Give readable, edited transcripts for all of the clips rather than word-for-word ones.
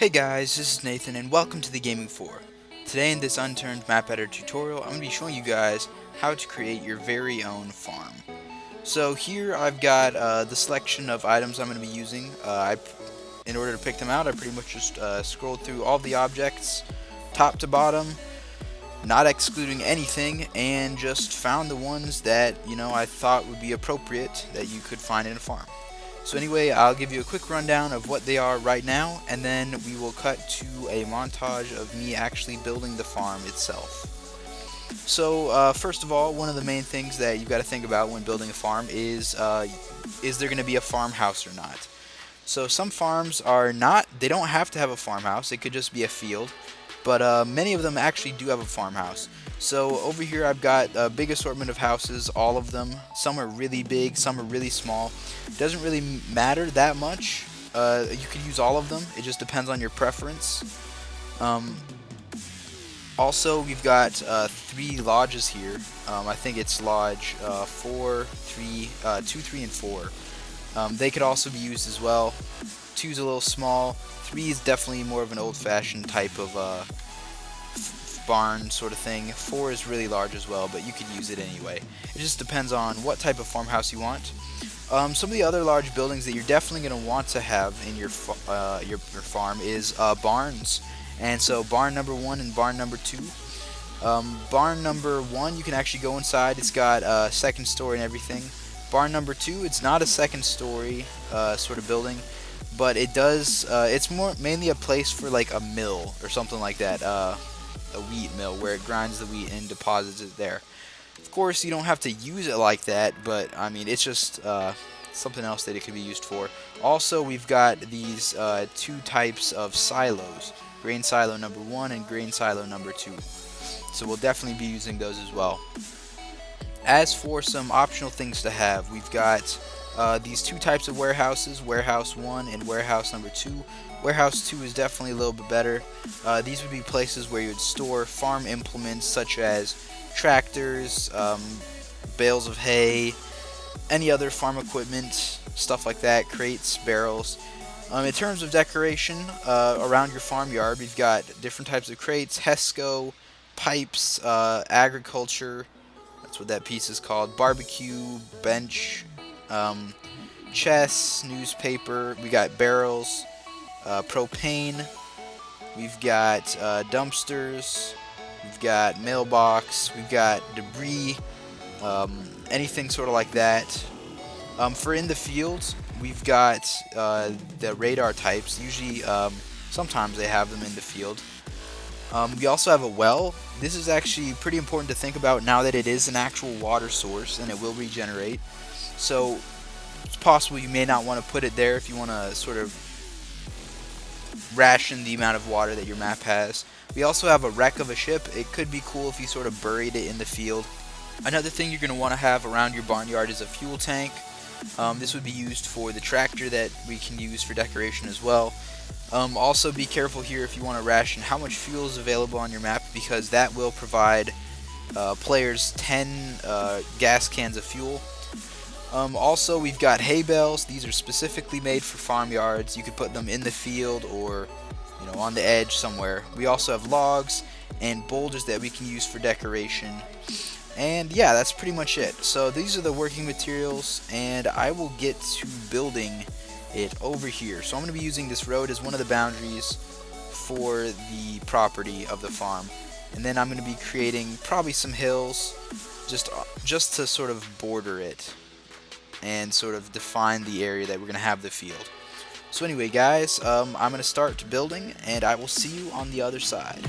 Hey guys, this is Nathan and welcome to the Gaming 4. Today in this Unturned map editor tutorial, I'm going to be showing you guys how to create your very own farm. So here I've got the selection of items I'm going to be using. In order to pick them out, I pretty much just scrolled through all the objects, top to bottom, not excluding anything, and just found the ones that, I thought would be appropriate that you could find in a farm. So anyway, I'll give you a quick rundown of what they are right now, and then we will cut to a montage of me actually building the farm itself. So first of all, one of the main things that you've got to think about when building a farm is there going to be a farmhouse or not? So some farms are not, they don't have to have a farmhouse, it could just be a field, but many of them actually do have a farmhouse. So over here I've got a big assortment of houses, all of them. Some are really big, some are really small. It doesn't really matter that much. You could use all of them, it just depends on your preference. Also, we've got 3 lodges here. I think it's lodge 4, 3, 2, 3, and 4. They could also be used as well. 2 is a little small. 3 is definitely more of an old-fashioned type of barn sort of thing. 4 is really large as well, but you could use it anyway. It just depends on what type of farmhouse you want. Some of the other large buildings that you're definitely going to want to have in your farm is barns. And so barn number 1 and barn number 2. Barn number 1, you can actually go inside. It's got a second story and everything. Barn number 2, it's not a second story sort of building, but it does. It's mainly a place for like a mill or something like that, a wheat mill where it grinds the wheat and deposits it there. Of course, you don't have to use it like that, but I mean, it's just something else that it could be used for. Also, we've got these 2 types of silos: grain silo number 1 and grain silo number 2. So we'll definitely be using those as well. As for some optional things to have, we've got these 2 types of warehouses, warehouse 1 and warehouse number 2. Warehouse 2 is definitely a little bit better. These would be places where you would store farm implements such as tractors, bales of hay, any other farm equipment, stuff like that, crates, barrels. In terms of decoration around your farmyard, we've got different types of crates: HESCO, pipes, agriculture, that's what that piece is called, barbecue, bench, chests, newspaper. We got barrels, propane, we've got dumpsters, we've got mailbox, we've got debris, anything sort of like that. For in the fields, we've got the radar types. Usually, sometimes they have them in the field. We also have a well. This is actually pretty important to think about now that it is an actual water source and it will regenerate. So it's possible you may not want to put it there if you want to sort of ration the amount of water that your map has. We also have a wreck of a ship. It could be cool if you sort of buried it in the field. Another thing you're going to want to have around your barnyard is a fuel tank. This would be used for the tractor that we can use for decoration as well. Also be careful here if you want to ration how much fuel is available on your map, because that will provide players 10 gas cans of fuel. Also, we've got hay bales. These are specifically made for farmyards. You could put them in the field or on the edge somewhere. We also have logs and boulders that we can use for decoration. And yeah, that's pretty much it. So these are the working materials, and I will get to building it over here. So I'm going to be using this road as one of the boundaries for the property of the farm, and then I'm going to be creating probably some hills just to sort of border it and sort of define the area that we're going to have the field. So anyway guys, I'm going to start building, and I will see you on the other side.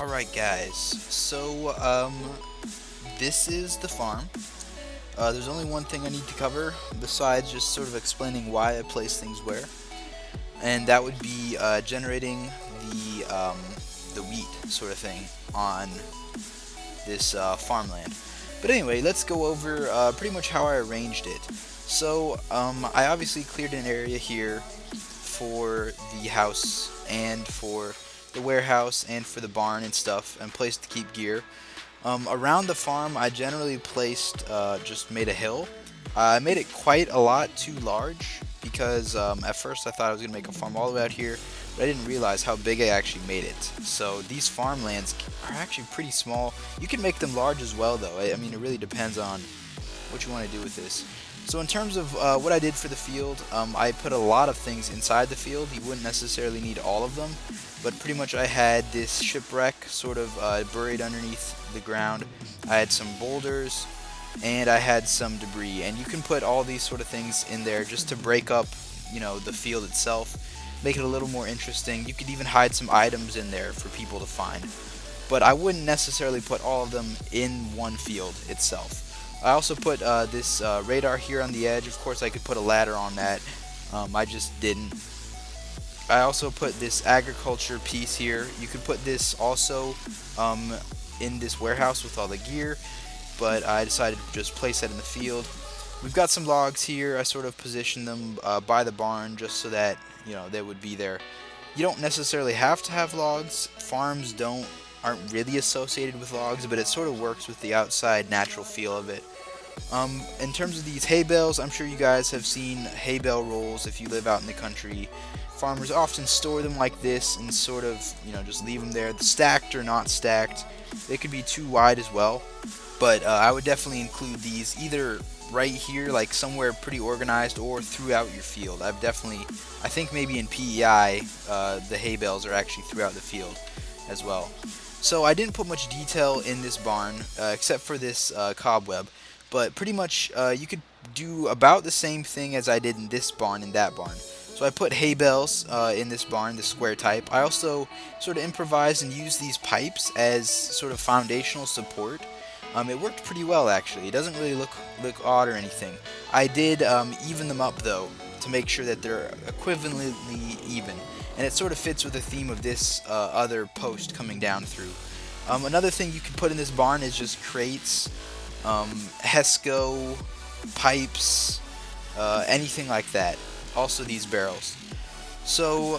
Alright guys, so this is the farm. There's only one thing I need to cover besides just sort of explaining why I place things where, and that would be generating the wheat sort of thing on this farmland. But anyway, let's go over pretty much how I arranged it. So I obviously cleared an area here for the house and for the warehouse and for the barn and stuff, and place to keep gear. Around the farm I generally placed, just made a hill. I made it quite a lot too large because at first I thought I was going to make a farm all the way out here, but I didn't realize how big I actually made it. So these farmlands are actually pretty small. You can make them large as well though. I mean, it really depends on what you want to do with this. So in terms of what I did for the field, I put a lot of things inside the field. You wouldn't necessarily need all of them, but pretty much I had this shipwreck sort of buried underneath the ground. I had some boulders, and I had some debris, and you can put all these sort of things in there just to break up, you know, the field itself, make it a little more interesting. You could even hide some items in there for people to find, but I wouldn't necessarily put all of them in one field itself. I also put this radar here on the edge. Of course I could put a ladder on that, I just didn't. I also put this agriculture piece here. You could put this also in this warehouse with all the gear, but I decided to just place that in the field. We've got some logs here. I sort of positioned them by the barn just so that, you know, they would be there. You don't necessarily have to have logs. Farms aren't really associated with logs, but it sort of works with the outside natural feel of it. In terms of these hay bales, I'm sure you guys have seen hay bale rolls if you live out in the country. Farmers often store them like this and sort of, you know, just leave them there, stacked or not stacked. They could be too wide as well, but I would definitely include these either right here, like somewhere pretty organized, or throughout your field. I think maybe in PEI, the hay bales are actually throughout the field as well. So I didn't put much detail in this barn, except for this cobweb, but pretty much you could do about the same thing as I did in this barn and that barn. So I put hay bales in this barn, the square type. I also sort of improvised and used these pipes as sort of foundational support. It worked pretty well actually. It doesn't really look odd or anything. I did even them up though to make sure that they're equivalently even, and it sort of fits with the theme of this other post coming down through. Another thing you could put in this barn is just crates, Hesco, pipes, anything like that. Also these barrels. So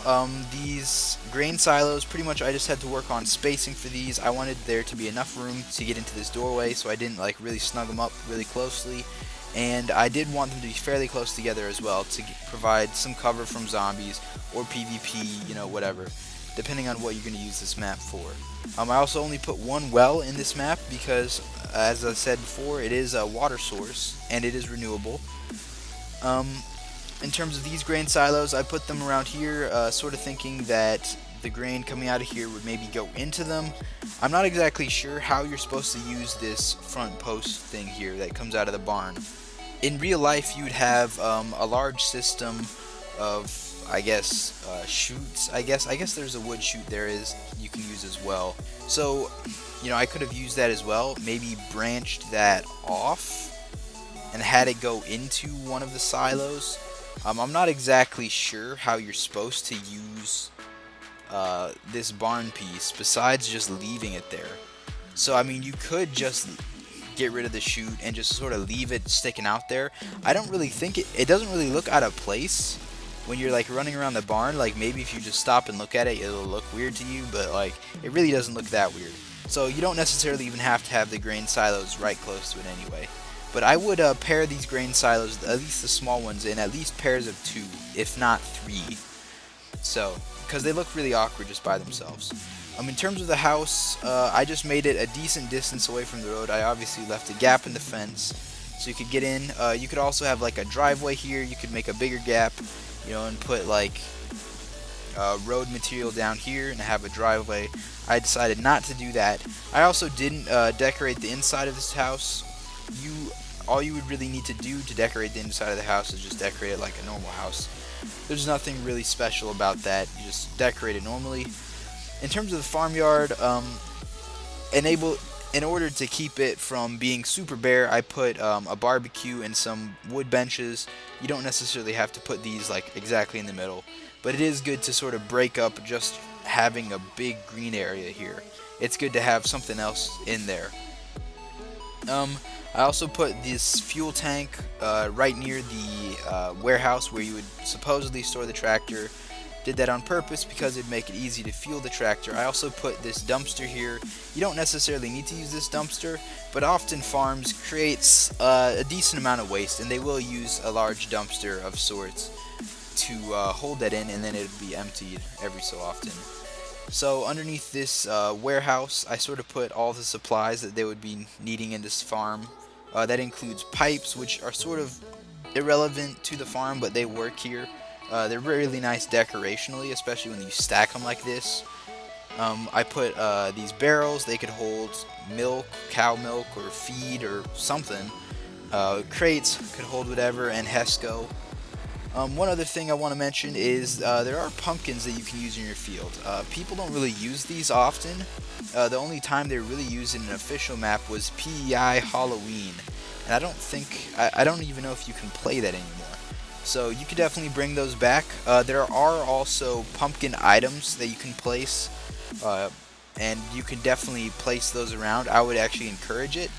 these grain silos, pretty much I just had to work on spacing for these. I wanted there to be enough room to get into this doorway, so I didn't like really snug them up really closely, and I did want them to be fairly close together as well to provide some cover from zombies or PvP, you know, whatever, depending on what you're going to use this map for. I also only put one well in this map because, as I said before, it is a water source and it is renewable. In terms of these grain silos, I put them around here, sort of thinking that the grain coming out of here would maybe go into them. I'm not exactly sure how you're supposed to use this front post thing here that comes out of the barn. In real life, you'd have a large system of, I guess, chutes. I guess there's a wood chute you can use as well. So, you know, I could have used that as well. Maybe branched that off and had it go into one of the silos. I'm not exactly sure how you're supposed to use this barn piece besides just leaving it there. So I mean, you could just get rid of the chute and just sort of leave it sticking out there. I don't really think it doesn't really look out of place when you're like running around the barn. Like maybe if you just stop and look at it, it'll look weird to you, but like it really doesn't look that weird. So you don't necessarily even have to have the grain silos right close to it anyway. But I would pair these grain silos, at least the small ones, in at least pairs of 2, if not 3. So, because they look really awkward just by themselves. In terms of the house, I just made it a decent distance away from the road. I obviously left a gap in the fence so you could get in. You could also have like a driveway here. You could make a bigger gap, and put like road material down here and have a driveway. I decided not to do that. I also didn't decorate the inside of this house. All you would really need to do to decorate the inside of the house is just decorate it like a normal house. There's nothing really special about that. You just decorate it normally. In terms of the farmyard, in order to keep it from being super bare, I put a barbecue and some wood benches. You don't necessarily have to put these like exactly in the middle, but it is good to sort of break up just having a big green area here. It's good to have something else in there. I also put this fuel tank right near the warehouse where you would supposedly store the tractor. Did that on purpose because it'd make it easy to fuel the tractor. I also put this dumpster here. You don't necessarily need to use this dumpster, but often farms creates a decent amount of waste, and they will use a large dumpster of sorts to hold that in, and then it would be emptied every so often. So underneath this warehouse, I sort of put all the supplies that they would be needing in this farm. That includes pipes, which are sort of irrelevant to the farm, but they work here. They're really nice decorationally, especially when you stack them like this. I put these barrels. They could hold milk, cow milk, or feed, or something. Crates could hold whatever, and Hesco. One other thing I want to mention is there are pumpkins that you can use in your field. People don't really use these often. The only time they were really used in an official map was PEI Halloween, and I don't even know if you can play that anymore. So you could definitely bring those back. There are also pumpkin items that you can place, and you can definitely place those around. I would actually encourage it.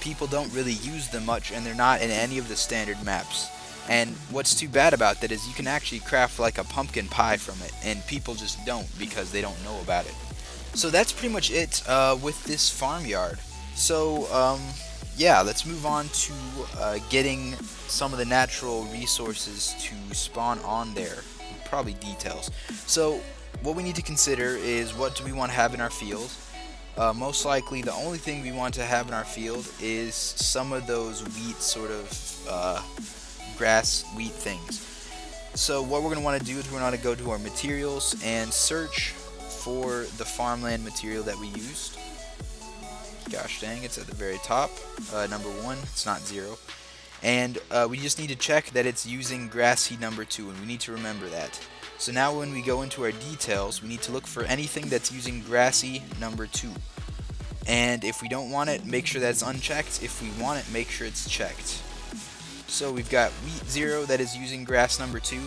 People don't really use them much, and they're not in any of the standard maps. And what's too bad about that is you can actually craft like a pumpkin pie from it, and people just don't because they don't know about it. So that's pretty much it with this farmyard. So yeah, let's move on to getting some of the natural resources to spawn on there. Probably details. So what we need to consider is, what do we want to have in our field? Most likely the only thing we want to have in our field is some of those wheat sort of grass wheat things. So what we're going to want to do is we're going to want to go to our materials and search for the farmland material that we used. Gosh dang, it's at the very top, number 1, it's not 0. And we just need to check that it's using grass seed number 2, and we need to remember that. So now when we go into our details, we need to look for anything that's using grassy number 2. And if we don't want it, make sure that it's unchecked. If we want it, make sure it's checked. So we've got wheat 0 that is using grass number 2.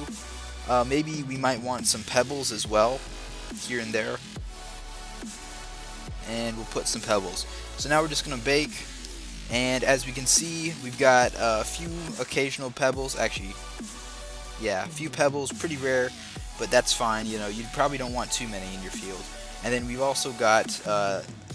Maybe we might want some pebbles as well, here and there. And we'll put some pebbles. So now we're just going to bake. And as we can see, we've got a few occasional pebbles. Actually, yeah, a few pebbles, pretty rare, but that's fine. You probably don't want too many in your field. And then we've also got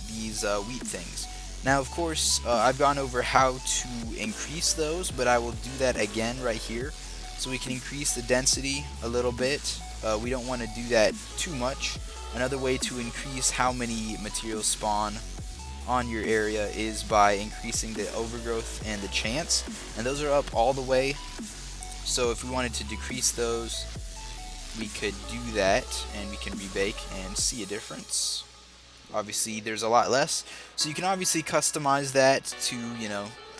these wheat things. Now, of course, I've gone over how to increase those, but I will do that again right here. So we can increase the density a little bit. We don't want to do that too much. Another way to increase how many materials spawn on your area is by increasing the overgrowth and the chance. And those are up all the way. So if we wanted to decrease those, we could do that, and we can rebake and see a difference. Obviously there's a lot less, so you can obviously customize that to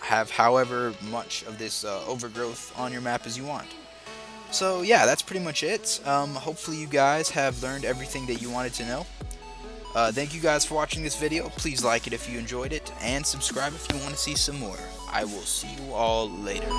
have however much of this overgrowth on your map as you want. So yeah, that's pretty much it. Hopefully you guys have learned everything that you wanted to know. Thank you guys for watching this video. Please like it if you enjoyed it, and subscribe if you want to see some more. I will see you all later.